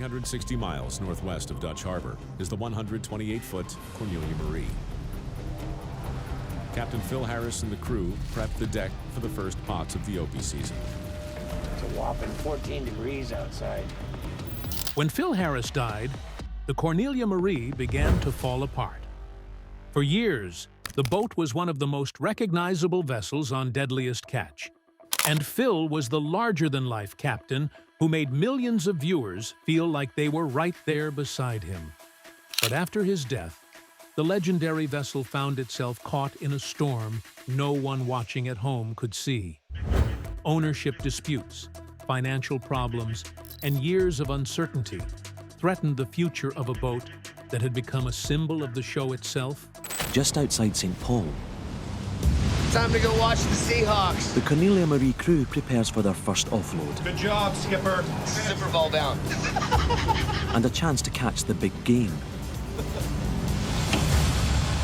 360 miles northwest of Dutch Harbor is the 128-foot Cornelia Marie. Captain Phil Harris and the crew prepped the deck for the first pots of the Opie season. It's a whopping 14 degrees outside. When Phil Harris died, the Cornelia Marie began to fall apart. For years, the boat was one of the most recognizable vessels on Deadliest Catch, and Phil was the larger-than-life captain who made millions of viewers feel like they were right there beside him. But after his death, the legendary vessel found itself caught in a storm no one watching at home could see. Ownership disputes, financial problems, and years of uncertainty threatened the future of a boat that had become a symbol of the show itself. Just outside St. Paul, Time to go watch the Seahawks. the Cornelia Marie crew prepares for their first offload Good job, Skipper. Zipper ball down. and a chance to catch the big game.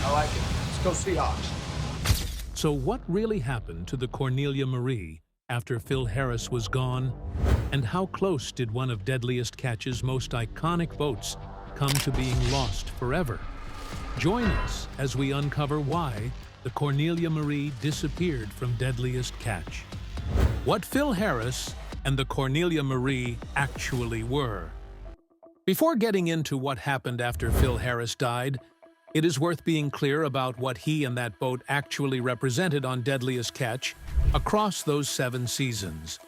I like it. Let's go Seahawks. So what really happened to the Cornelia Marie after Phil Harris was gone? And how close did one of Deadliest Catch's most iconic boats come to being lost forever? Join us as we uncover why the Cornelia Marie disappeared from Deadliest Catch. What Phil Harris and the Cornelia Marie actually were. Before getting into what happened after Phil Harris died, it is worth being clear about what he and that boat actually represented on Deadliest Catch across those 7 seasons.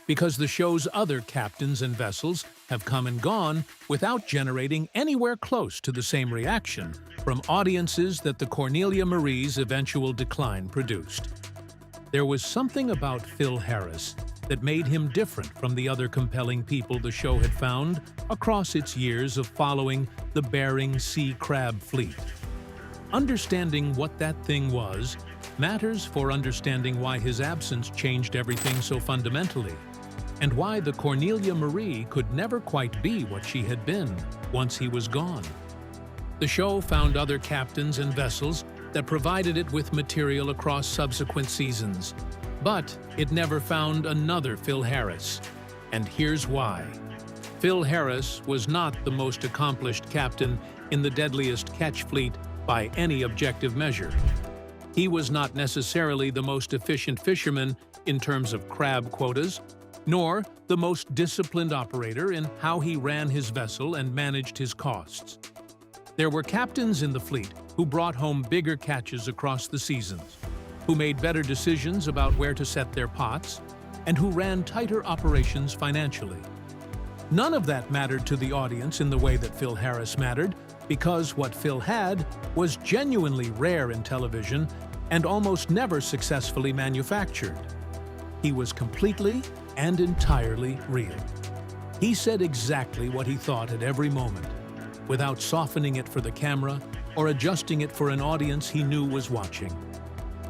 Because the show's other captains and vessels have come and gone without generating anywhere close to the same reaction from audiences that the Cornelia Marie's eventual decline produced. There was something about Phil Harris that made him different from the other compelling people the show had found across its years of following the Bering Sea crab fleet. Understanding what that thing was matters for understanding why his absence changed everything so fundamentally, and why the Cornelia Marie could never quite be what she had been once he was gone. The show found other captains and vessels that provided it with material across subsequent seasons, but it never found another Phil Harris. And here's why. Phil Harris was not the most accomplished captain in the Deadliest Catch fleet by any objective measure. He was not necessarily the most efficient fisherman in terms of crab quotas, nor the most disciplined operator in how he ran his vessel and managed his costs. There were captains in the fleet who brought home bigger catches across the seasons, who made better decisions about where to set their pots, and who ran tighter operations financially. None of that mattered to the audience in the way that Phil Harris mattered, because what Phil had was genuinely rare in television and almost never successfully manufactured. He was completely and entirely real. He said exactly what he thought at every moment, without softening it for the camera or adjusting it for an audience he knew was watching.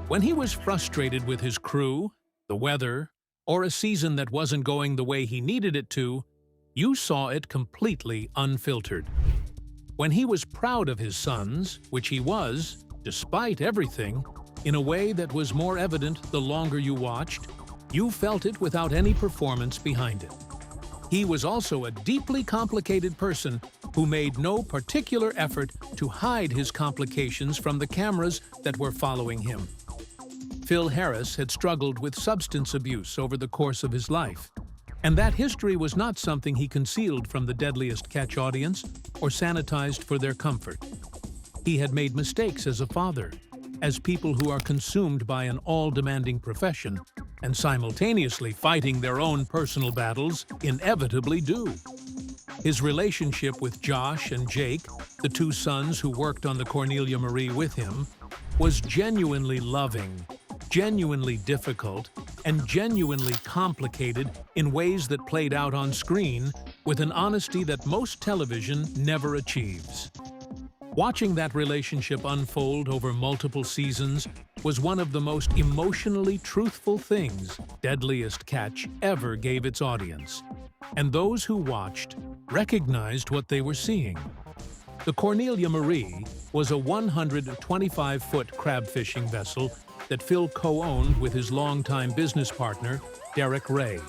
When he was frustrated with his crew, the weather, or a season that wasn't going the way he needed it to, you saw it completely unfiltered. When he was proud of his sons, which he was, despite everything, in a way that was more evident the longer you watched, you felt it without any performance behind it. He was also a deeply complicated person who made no particular effort to hide his complications from the cameras that were following him. Phil Harris had struggled with substance abuse over the course of his life, and that history was not something he concealed from the Deadliest Catch audience or sanitized for their comfort. He had made mistakes as a father, as people who are consumed by an all-demanding profession and simultaneously fighting their own personal battles inevitably do. His relationship with Josh and Jake, the 2 sons who worked on the Cornelia Marie with him, was genuinely loving, genuinely difficult, and genuinely complicated in ways that played out on screen with an honesty that most television never achieves. Watching that relationship unfold over multiple seasons was one of the most emotionally truthful things Deadliest Catch ever gave its audience, and those who watched recognized what they were seeing. The Cornelia Marie was a 125-foot crab fishing vessel that Phil co-owned with his longtime business partner, Derek Ray.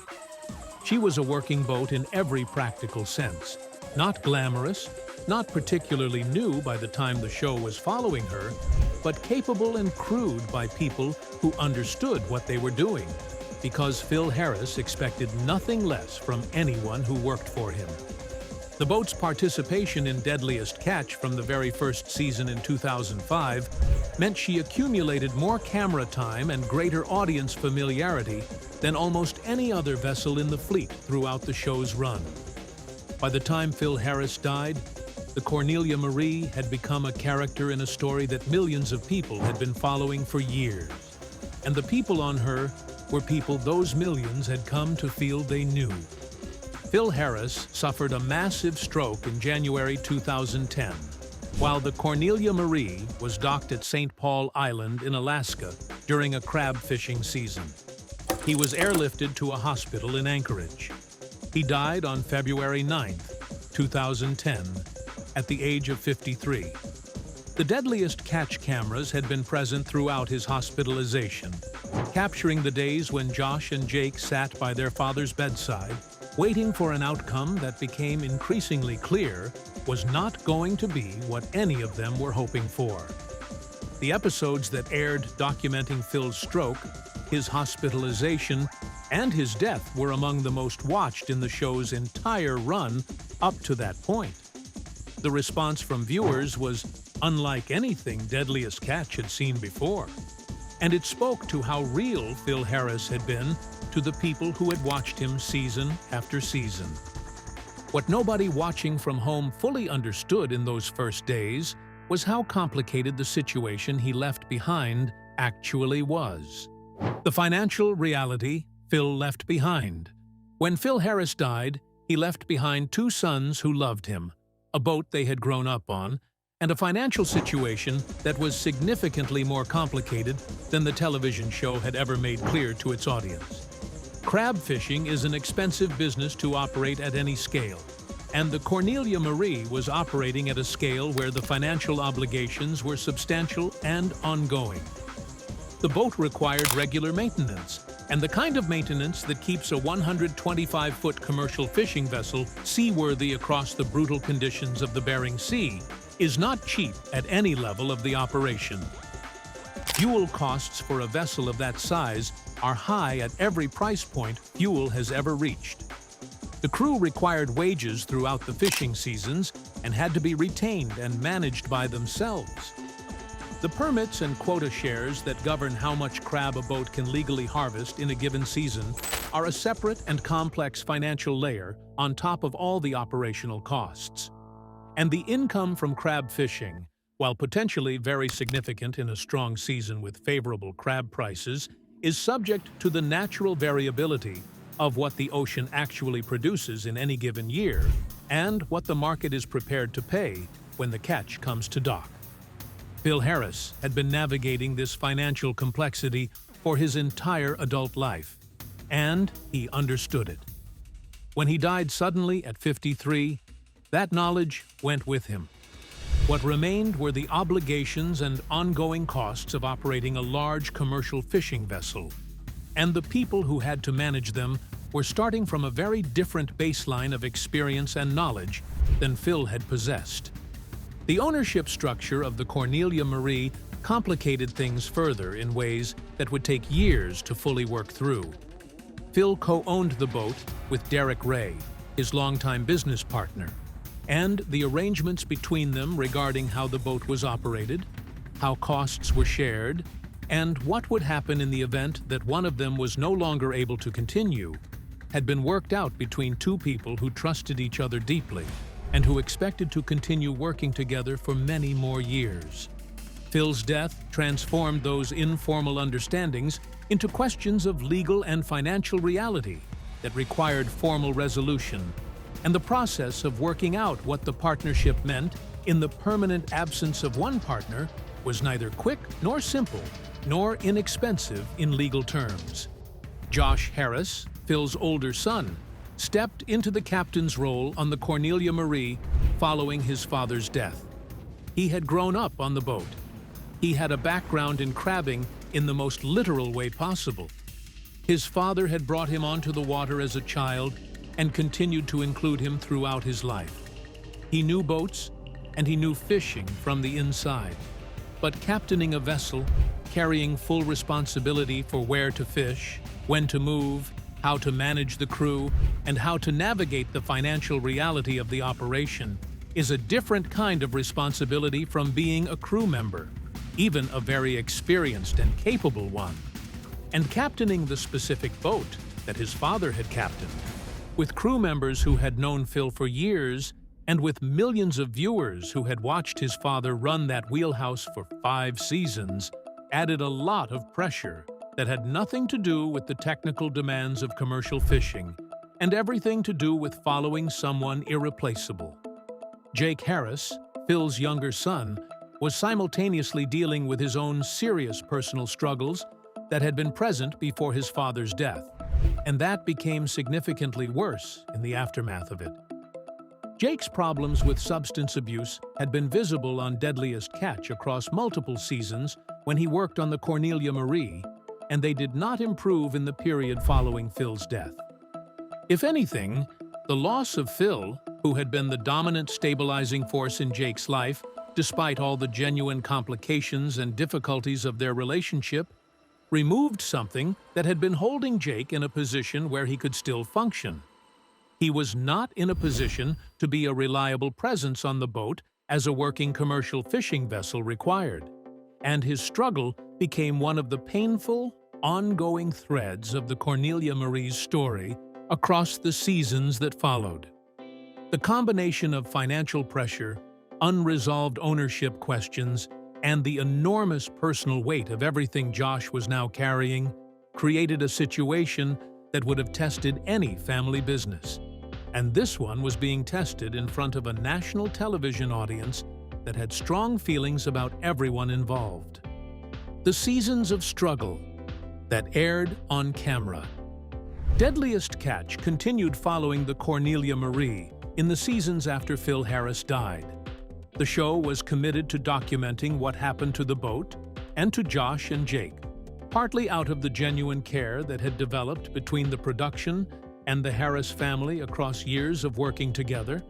She was a working boat in every practical sense, Not glamorous, not particularly new by the time the show was following her, but capable and crude by people who understood what they were doing, because Phil Harris expected nothing less from anyone who worked for him. The boat's participation in Deadliest Catch from the very first season in 2005 meant she accumulated more camera time and greater audience familiarity than almost any other vessel in the fleet throughout the show's run. By the time Phil Harris died, the Cornelia Marie had become a character in a story that millions of people had been following for years. And the people on her were people those millions had come to feel they knew. Phil Harris suffered a massive stroke in January 2010, while the Cornelia Marie was docked at St. Paul Island in Alaska during a crab fishing season. He was airlifted to a hospital in Anchorage. He died on February 9, 2010, at the age of 53. The Deadliest Catch cameras had been present throughout his hospitalization, capturing the days when Josh and Jake sat by their father's bedside, waiting for an outcome that became increasingly clear was not going to be what any of them were hoping for. The episodes that aired documenting Phil's stroke, his hospitalization, and his death were among the most watched in the show's entire run up to that point. The response from viewers was unlike anything Deadliest Catch had seen before, and it spoke to how real Phil Harris had been to the people who had watched him season after season. What nobody watching from home fully understood in those first days was how complicated the situation he left behind actually was. The financial reality Phil left behind. When Phil Harris died, he left behind 2 sons who loved him, a boat they had grown up on, and a financial situation that was significantly more complicated than the television show had ever made clear to its audience. Crab fishing is an expensive business to operate at any scale, and the Cornelia Marie was operating at a scale where the financial obligations were substantial and ongoing. The boat required regular maintenance, and the kind of maintenance that keeps a 125-foot commercial fishing vessel seaworthy across the brutal conditions of the Bering Sea is not cheap at any level of the operation. Fuel costs for a vessel of that size are high at every price point fuel has ever reached. The crew required wages throughout the fishing seasons and had to be retained and managed by themselves. The permits and quota shares that govern how much crab a boat can legally harvest in a given season are a separate and complex financial layer on top of all the operational costs. And the income from crab fishing, while potentially very significant in a strong season with favorable crab prices, is subject to the natural variability of what the ocean actually produces in any given year and what the market is prepared to pay when the catch comes to dock. Phil Harris had been navigating this financial complexity for his entire adult life, and he understood it. When he died suddenly at 53, that knowledge went with him. What remained were the obligations and ongoing costs of operating a large commercial fishing vessel, and the people who had to manage them were starting from a very different baseline of experience and knowledge than Phil had possessed. The ownership structure of the Cornelia Marie complicated things further in ways that would take years to fully work through. Phil co-owned the boat with Derek Ray, his longtime business partner, and the arrangements between them regarding how the boat was operated, how costs were shared, and what would happen in the event that one of them was no longer able to continue, had been worked out between 2 people who trusted each other deeply and who expected to continue working together for many more years. Phil's death transformed those informal understandings into questions of legal and financial reality that required formal resolution, and the process of working out what the partnership meant in the permanent absence of one partner was neither quick nor simple, nor inexpensive in legal terms. Josh Harris, Phil's older son, stepped into the captain's role on the Cornelia Marie following his father's death. He had grown up on the boat. He had a background in crabbing in the most literal way possible. His father had brought him onto the water as a child and continued to include him throughout his life. He knew boats, and he knew fishing from the inside. But captaining a vessel, carrying full responsibility for where to fish, when to move, how to manage the crew, and how to navigate the financial reality of the operation is a different kind of responsibility from being a crew member, even a very experienced and capable one. And captaining the specific boat that his father had captained, with crew members who had known Phil for years, and with millions of viewers who had watched his father run that wheelhouse for 5 seasons, added a lot of pressure that had nothing to do with the technical demands of commercial fishing and everything to do with following someone irreplaceable. Jake Harris, Phil's younger son, was simultaneously dealing with his own serious personal struggles that had been present before his father's death, and that became significantly worse in the aftermath of it. Jake's problems with substance abuse had been visible on Deadliest Catch across multiple seasons when he worked on the Cornelia Marie, and they did not improve in the period following Phil's death. If anything, the loss of Phil, who had been the dominant stabilizing force in Jake's life, despite all the genuine complications and difficulties of their relationship, removed something that had been holding Jake in a position where he could still function. He was not in a position to be a reliable presence on the boat as a working commercial fishing vessel required, and his struggle became one of the painful, ongoing threads of the Cornelia Marie's story across the seasons that followed. The combination of financial pressure, unresolved ownership questions, and the enormous personal weight of everything Josh was now carrying created a situation that would have tested any family business. And this one was being tested in front of a national television audience that had strong feelings about everyone involved. The seasons of struggle that aired on camera. Deadliest Catch continued following the Cornelia Marie in the seasons after Phil Harris died. The show was committed to documenting what happened to the boat and to Josh and Jake, partly out of the genuine care that had developed between the production and the Harris family across years of working together,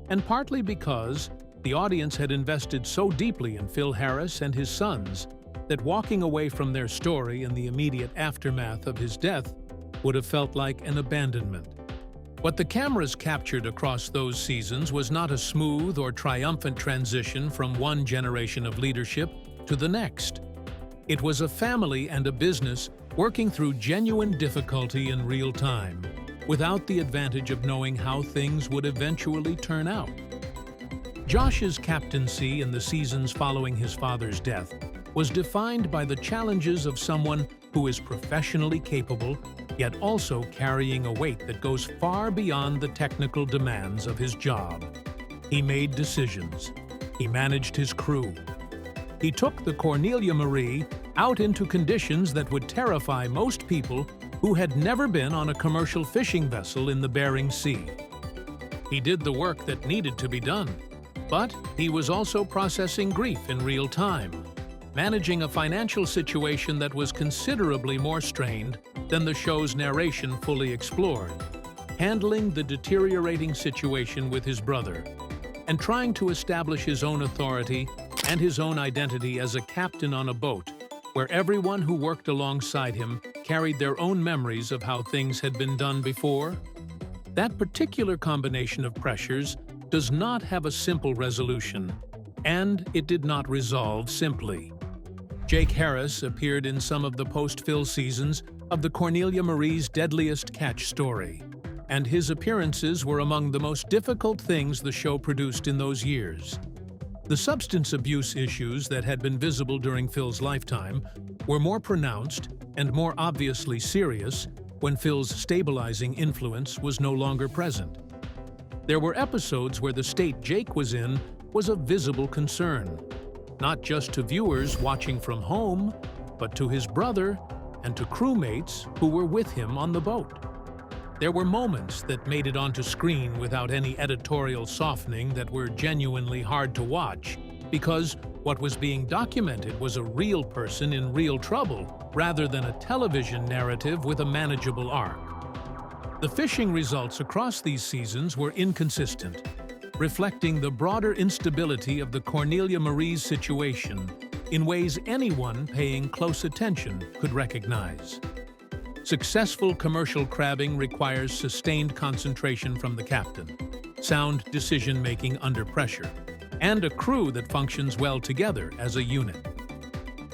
and partly because the audience had invested so deeply in Phil Harris and his sons that walking away from their story in the immediate aftermath of his death would have felt like an abandonment. What the cameras captured across those seasons was not a smooth or triumphant transition from one generation of leadership to the next. It was a family and a business working through genuine difficulty in real time, without the advantage of knowing how things would eventually turn out. Josh's captaincy in the seasons following his father's death was defined by the challenges of someone who is professionally capable, yet also carrying a weight that goes far beyond the technical demands of his job. He made decisions. He managed his crew. He took the Cornelia Marie out into conditions that would terrify most people who had never been on a commercial fishing vessel in the Bering Sea. He did the work that needed to be done, but he was also processing grief in real time, managing a financial situation that was considerably more strained than the show's narration fully explored, handling the deteriorating situation with his brother, and trying to establish his own authority and his own identity as a captain on a boat where everyone who worked alongside him carried their own memories of how things had been done before. That particular combination of pressures does not have a simple resolution, and it did not resolve simply. Jake Harris appeared in some of the post-Phil seasons of the Cornelia Marie's Deadliest Catch story, and his appearances were among the most difficult things the show produced in those years. The substance abuse issues that had been visible during Phil's lifetime were more pronounced and more obviously serious when Phil's stabilizing influence was no longer present. There were episodes where the state Jake was in was a visible concern, not just to viewers watching from home, but to his brother and to crewmates who were with him on the boat. There were moments that made it onto screen without any editorial softening that were genuinely hard to watch, because what was being documented was a real person in real trouble, rather than a television narrative with a manageable arc. The fishing results across these seasons were inconsistent. reflecting the broader instability of the Cornelia Marie's situation in ways anyone paying close attention could recognize. Successful commercial crabbing requires sustained concentration from the captain, sound decision-making under pressure, and a crew that functions well together as a unit.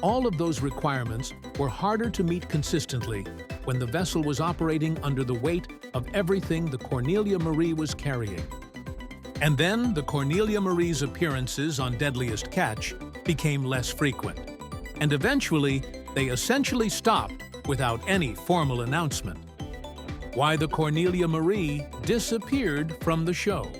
All of those requirements were harder to meet consistently when the vessel was operating under the weight of everything the Cornelia Marie was carrying. And then the Cornelia Marie's appearances on Deadliest Catch became less frequent, and eventually they essentially stopped without any formal announcement. Why the Cornelia Marie disappeared from the show.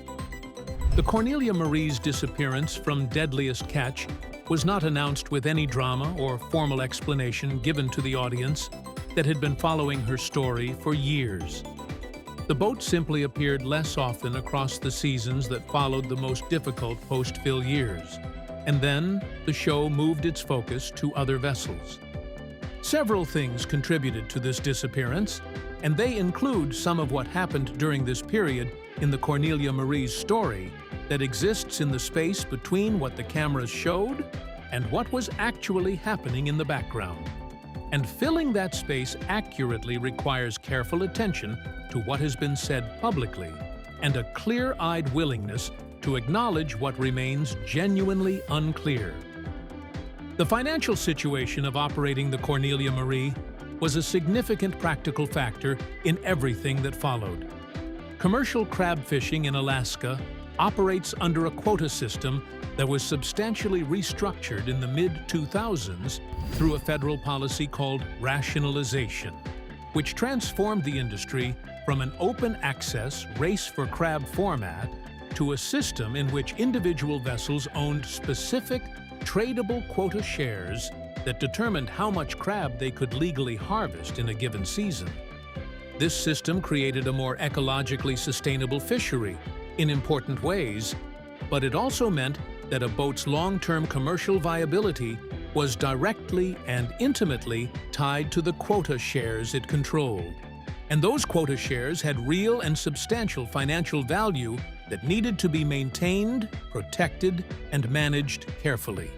The Cornelia Marie's disappearance from Deadliest Catch was not announced with any drama or formal explanation given to the audience that had been following her story for years. The boat simply appeared less often across the seasons that followed the most difficult post-fill years, and then the show moved its focus to other vessels. Several things contributed to this disappearance, and they include some of what happened during this period in the Cornelia Marie's story that exists in the space between what the cameras showed and what was actually happening in the background. And filling that space accurately requires careful attention to what has been said publicly and a clear-eyed willingness to acknowledge what remains genuinely unclear. The financial situation of operating the Cornelia Marie was a significant practical factor in everything that followed. Commercial crab fishing in Alaska operates under a quota system that was substantially restructured in the mid-2000s through a federal policy called rationalization, which transformed the industry from an open-access race-for-crab format to a system in which individual vessels owned specific, tradable quota shares that determined how much crab they could legally harvest in a given season. This system created a more ecologically sustainable fishery in important ways, but it also meant that a boat's long-term commercial viability was directly and intimately tied to the quota shares it controlled. And those quota shares had real and substantial financial value that needed to be maintained, protected, and managed carefully.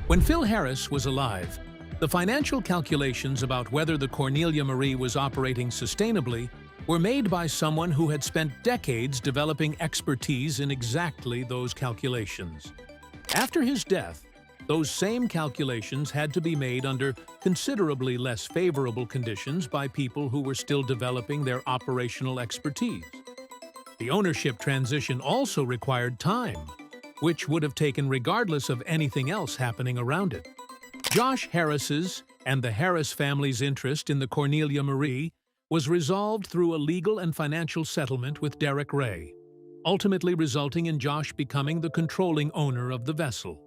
When Phil Harris was alive, the financial calculations about whether the Cornelia Marie was operating sustainably were made by someone who had spent decades developing expertise in exactly those calculations. After his death, those same calculations had to be made under considerably less favorable conditions by people who were still developing their operational expertise. The ownership transition also required time, which would have taken regardless of anything else happening around it. Josh Harris's and the Harris family's interest in the Cornelia Marie was resolved through a legal and financial settlement with Derek Ray, ultimately resulting in Josh becoming the controlling owner of the vessel.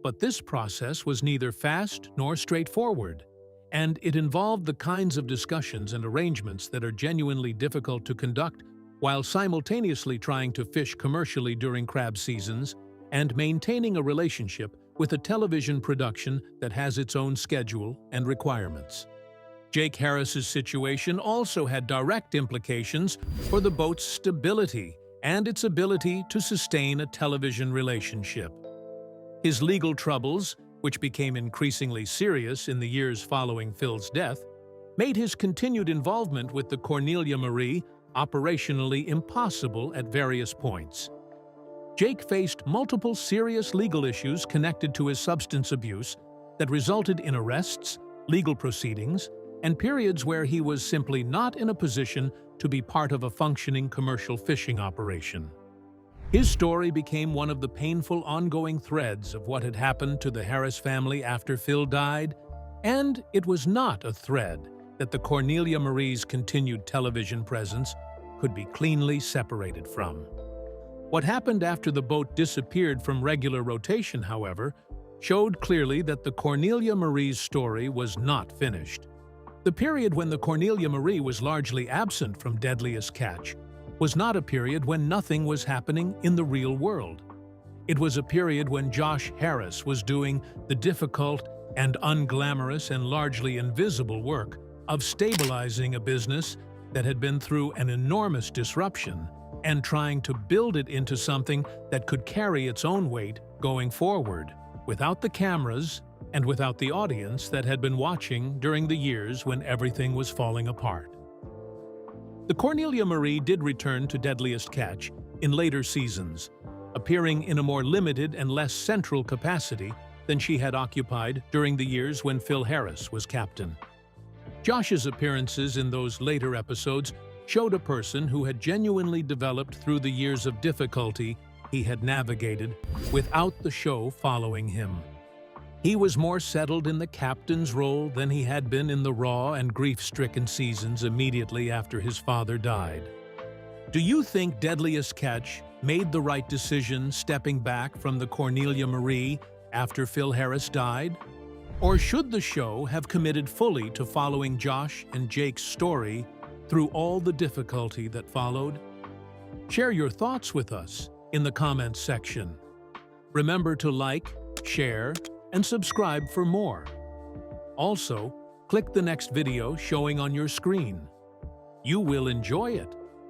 But this process was neither fast nor straightforward, and it involved the kinds of discussions and arrangements that are genuinely difficult to conduct while simultaneously trying to fish commercially during crab seasons and maintaining a relationship with a television production that has its own schedule and requirements. Jake Harris's situation also had direct implications for the boat's stability and its ability to sustain a television relationship. His legal troubles, which became increasingly serious in the years following Phil's death, made his continued involvement with the Cornelia Marie operationally impossible at various points. Jake faced multiple serious legal issues connected to his substance abuse that resulted in arrests, legal proceedings, and periods where he was simply not in a position to be part of a functioning commercial fishing operation. His story became one of the painful ongoing threads of what had happened to the Harris family after Phil died, and it was not a thread that the Cornelia Marie's continued television presence could be cleanly separated from. What happened after the boat disappeared from regular rotation, however, showed clearly that the Cornelia Marie's story was not finished. The period when the Cornelia Marie was largely absent from Deadliest Catch was not a period when nothing was happening in the real world. It was a period when Josh Harris was doing the difficult and unglamorous and largely invisible work of stabilizing a business that had been through an enormous disruption and trying to build it into something that could carry its own weight going forward, without the cameras and without the audience that had been watching during the years when everything was falling apart. The Cornelia Marie did return to Deadliest Catch in later seasons, appearing in a more limited and less central capacity than she had occupied during the years when Phil Harris was captain. Josh's appearances in those later episodes showed a person who had genuinely developed through the years of difficulty he had navigated without the show following him. He was more settled in the captain's role than he had been in the raw and grief-stricken seasons immediately after his father died. Do you think Deadliest Catch made the right decision stepping back from the Cornelia Marie after Phil Harris died? Or should the show have committed fully to following Josh and Jake's story through all the difficulty that followed? Share your thoughts with us in the comments section. Remember to like, share, and subscribe for more. Also, click the next video showing on your screen. You will enjoy it.